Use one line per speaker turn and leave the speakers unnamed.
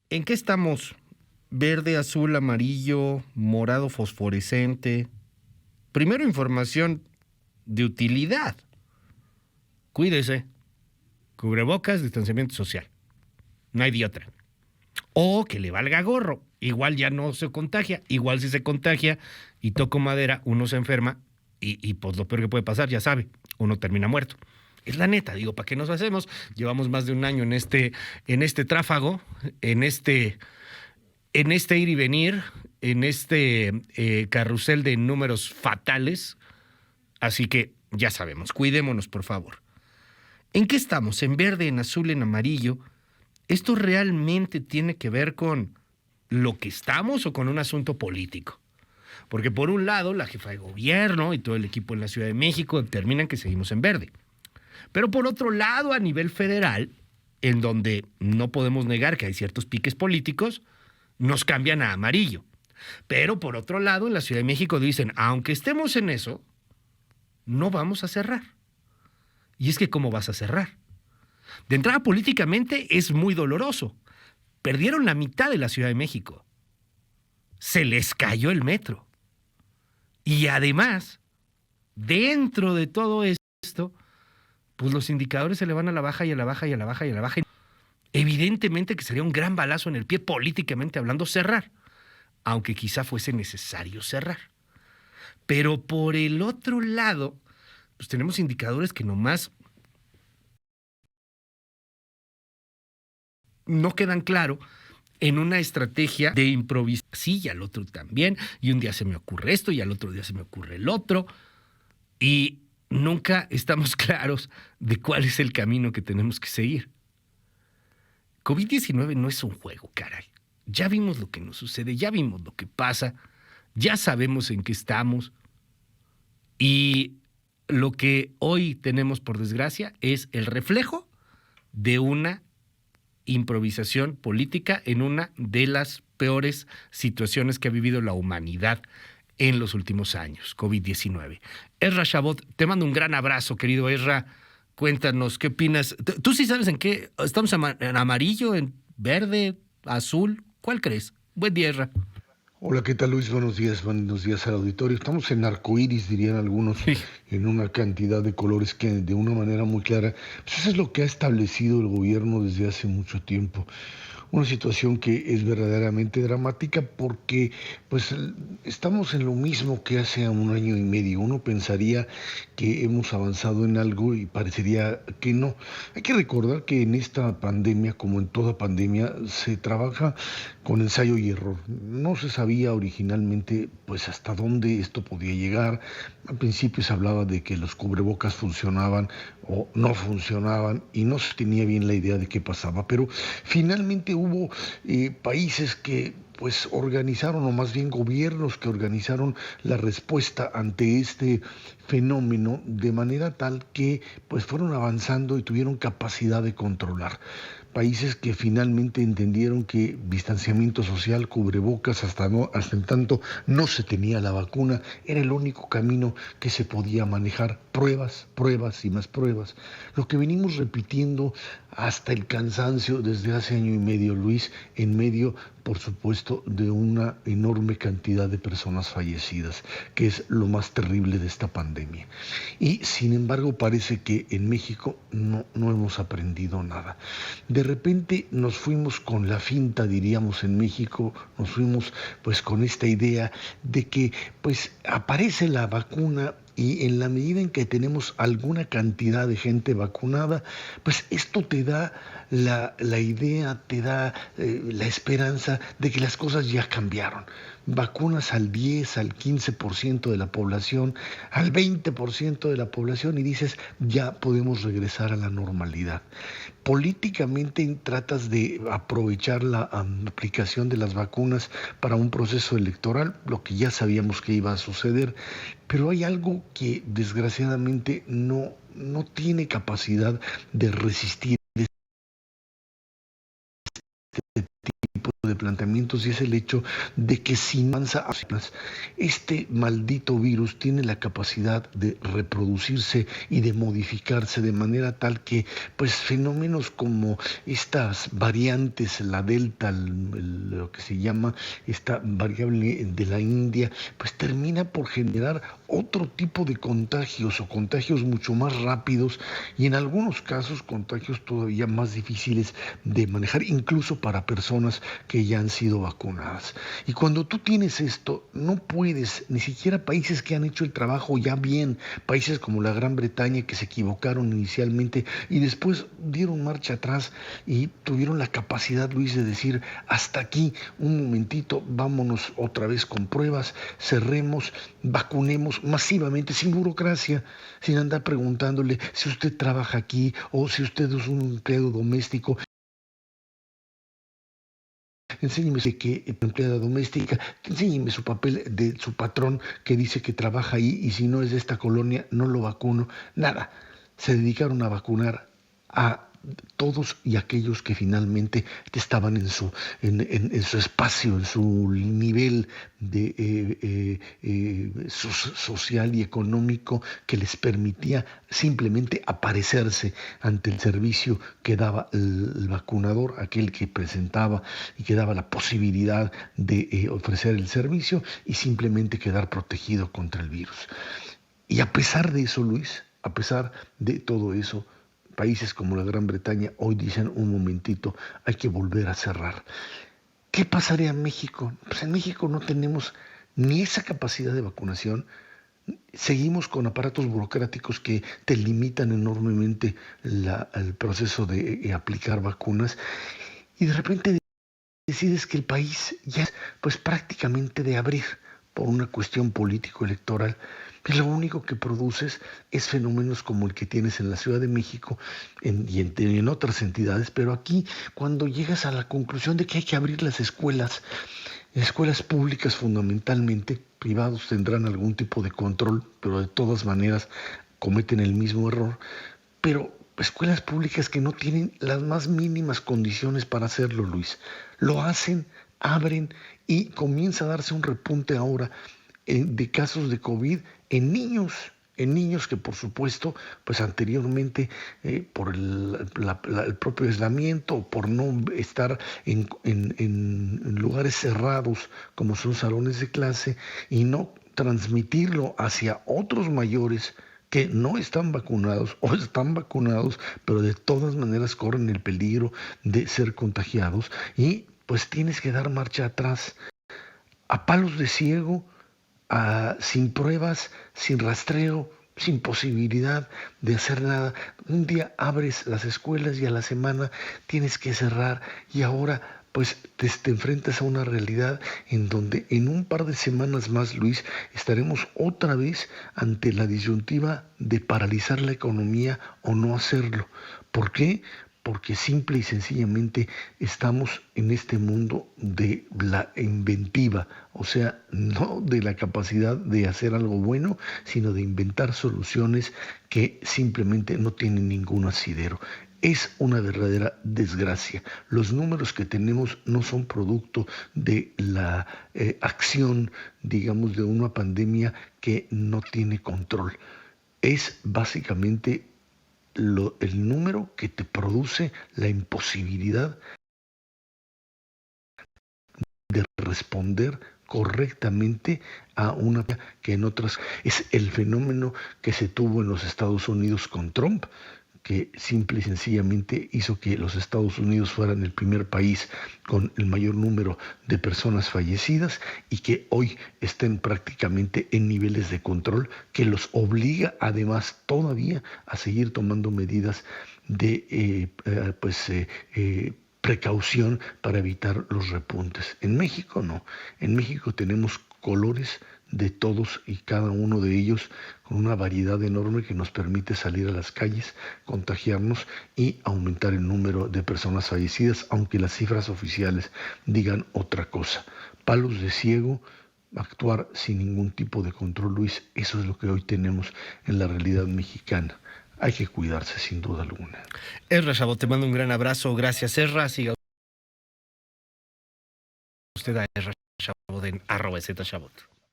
¿En qué estamos? Verde, azul, amarillo, morado fosforescente. Primero, información de utilidad. Cuídese. Cubrebocas, distanciamiento social. No hay de otra. O que le valga gorro. Igual ya no se contagia. Igual si se contagia y toco madera, uno se enferma y pues lo peor que puede pasar, ya sabe, uno termina muerto. Es la neta, digo, ¿para qué nos hacemos? Llevamos más de un año en este tráfago, en este ir y venir, en este carrusel de números fatales. Así que ya sabemos, cuidémonos, por favor. ¿En qué estamos? ¿En verde, en azul, en amarillo? ¿Esto realmente tiene que ver con lo que estamos o con un asunto político? Porque por un lado, la jefa de gobierno y todo el equipo en la Ciudad de México determinan que seguimos en verde. Pero por otro lado, a nivel federal, en donde no podemos negar que hay ciertos piques políticos, nos cambian a amarillo. Pero por otro lado, en la Ciudad de México dicen, aunque estemos en eso, no vamos a cerrar. Y es que, ¿cómo vas a cerrar? De entrada, políticamente es muy doloroso. Perdieron la mitad de la Ciudad de México. Se les cayó el metro. Y además, dentro de todo esto, pues los indicadores se le van a la baja y a la baja y a la baja y a la baja. Evidentemente que sería un gran balazo en el pie políticamente hablando cerrar, aunque quizá fuese necesario cerrar. Pero por el otro lado, pues tenemos indicadores que nomás no quedan claro en una estrategia de improvisación. Sí, y al otro también, y un día se me ocurre esto, y al otro día se me ocurre el otro, y nunca estamos claros de cuál es el camino que tenemos que seguir. COVID-19 no es un juego, caray. Ya vimos lo que nos sucede, ya vimos lo que pasa, ya sabemos en qué estamos, y lo que hoy tenemos, por desgracia, es el reflejo de una improvisación política en una de las peores situaciones que ha vivido la humanidad en los últimos años, COVID-19. Ezra Shabot, te mando un gran abrazo, querido Ezra. Cuéntanos, ¿qué opinas? ¿Tú sí sabes en qué? ¿Estamos en amarillo, en verde, azul? ¿Cuál crees? Buen día, Ezra.
Hola, ¿qué tal Luis? Buenos días al auditorio. Estamos en arcoíris, dirían algunos,
Sí.
en una cantidad de colores que de una manera muy clara, pues eso es lo que ha establecido el gobierno desde hace mucho tiempo. Una situación que es verdaderamente dramática porque pues estamos en lo mismo que hace un año y medio. Uno pensaría que hemos avanzado en algo y parecería que no. Hay que recordar que en esta pandemia, como en toda pandemia, se trabaja con ensayo y error. No se sabía originalmente pues hasta dónde esto podía llegar. Al principio se hablaba de que los cubrebocas funcionaban o no funcionaban y no se tenía bien la idea de qué pasaba, pero finalmente hubo países que pues organizaron, o más bien gobiernos que organizaron la respuesta ante este fenómeno de manera tal que pues fueron avanzando y tuvieron capacidad de controlar. Países que finalmente entendieron que distanciamiento social, cubrebocas, hasta en tanto no se tenía la vacuna, era el único camino que se podía manejar. Pruebas, pruebas y más pruebas. Lo que venimos repitiendo hasta el cansancio desde hace año y medio, Luis, en medio, por supuesto, de una enorme cantidad de personas fallecidas, que es lo más terrible de esta pandemia. Y sin embargo parece que en México no hemos aprendido nada. De repente nos fuimos con la finta, diríamos en México, nos fuimos pues con esta idea de que pues aparece la vacuna y en la medida en que tenemos alguna cantidad de gente vacunada, pues esto te da la idea, te da la esperanza de que las cosas ya cambiaron. Vacunas al 10, al 15% de la población, al 20% de la población y dices, ya podemos regresar a la normalidad. Políticamente tratas de aprovechar la aplicación de las vacunas para un proceso electoral, lo que ya sabíamos que iba a suceder, pero hay algo que desgraciadamente no tiene capacidad de resistir este tipo de planteamientos, y es el hecho de que si avanza, este maldito virus tiene la capacidad de reproducirse y de modificarse de manera tal que pues fenómenos como estas variantes, la delta, lo que se llama esta variable de la India, pues termina por generar otro tipo de contagios o contagios mucho más rápidos y en algunos casos contagios todavía más difíciles de manejar, incluso para personas que ya han sido vacunadas. Y cuando tú tienes esto, no puedes, ni siquiera países que han hecho el trabajo ya bien, países como la Gran Bretaña que se equivocaron inicialmente y después dieron marcha atrás y tuvieron la capacidad, Luis, de decir, hasta aquí, un momentito, vámonos otra vez con pruebas, cerremos, vacunemos masivamente, sin burocracia, sin andar preguntándole si usted trabaja aquí o si usted es un empleado doméstico. Enséñeme que empleada doméstica, enséñeme su papel de su patrón que dice que trabaja ahí y si no es de esta colonia no lo vacuno. Nada, se dedicaron a vacunar a todos y aquellos que finalmente estaban en su espacio, en su nivel de, social y económico que les permitía simplemente aparecerse ante el servicio que daba el vacunador, aquel que presentaba y que daba la posibilidad de ofrecer el servicio y simplemente quedar protegido contra el virus. Y a pesar de eso, Luis, a pesar de todo eso, países como la Gran Bretaña hoy dicen, un momentito, hay que volver a cerrar. ¿Qué pasaría en México? Pues en México no tenemos ni esa capacidad de vacunación. Seguimos con aparatos burocráticos que te limitan enormemente el proceso de aplicar vacunas y de repente decides que el país ya es pues prácticamente de abrir por una cuestión político-electoral. Y lo único que produces es fenómenos como el que tienes en la Ciudad de México y en otras entidades, pero aquí cuando llegas a la conclusión de que hay que abrir las escuelas públicas fundamentalmente, privados tendrán algún tipo de control, pero de todas maneras cometen el mismo error, pero escuelas públicas que no tienen las más mínimas condiciones para hacerlo, Luis, lo hacen, abren y comienza a darse un repunte ahora de casos de COVID en niños que por supuesto, pues anteriormente por el propio aislamiento, por no estar en lugares cerrados como son salones de clase y no transmitirlo hacia otros mayores que no están vacunados o están vacunados, pero de todas maneras corren el peligro de ser contagiados y pues tienes que dar marcha atrás a palos de ciego, sin pruebas, sin rastreo, sin posibilidad de hacer nada. Un día abres las escuelas y a la semana tienes que cerrar y ahora pues te enfrentas a una realidad en donde en un par de semanas más, Luis, estaremos otra vez ante la disyuntiva de paralizar la economía o no hacerlo. ¿Por qué? Porque simple y sencillamente estamos en este mundo de la inventiva, o sea, no de la capacidad de hacer algo bueno, sino de inventar soluciones que simplemente no tienen ningún asidero. Es una verdadera desgracia. Los números que tenemos no son producto de la acción, digamos, de una pandemia que no tiene control. Es básicamente el número que te produce la imposibilidad de responder correctamente a una que en otras es el fenómeno que se tuvo en los Estados Unidos con Trump, que simple y sencillamente hizo que los Estados Unidos fueran el primer país con el mayor número de personas fallecidas y que hoy estén prácticamente en niveles de control que los obliga además todavía a seguir tomando medidas de precaución para evitar los repuntes. En México no, en México tenemos colores de todos y cada uno de ellos con una variedad enorme que nos permite salir a las calles, contagiarnos y aumentar el número de personas fallecidas, aunque las cifras oficiales digan otra cosa. Palos de ciego, actuar sin ningún tipo de control, Luis, eso es lo que hoy tenemos en la realidad mexicana. Hay que cuidarse sin duda alguna.
Ezra Chabot, te mando un gran abrazo. Gracias, Ezra. Siga usted a Ezra Chabot en @ZChabot.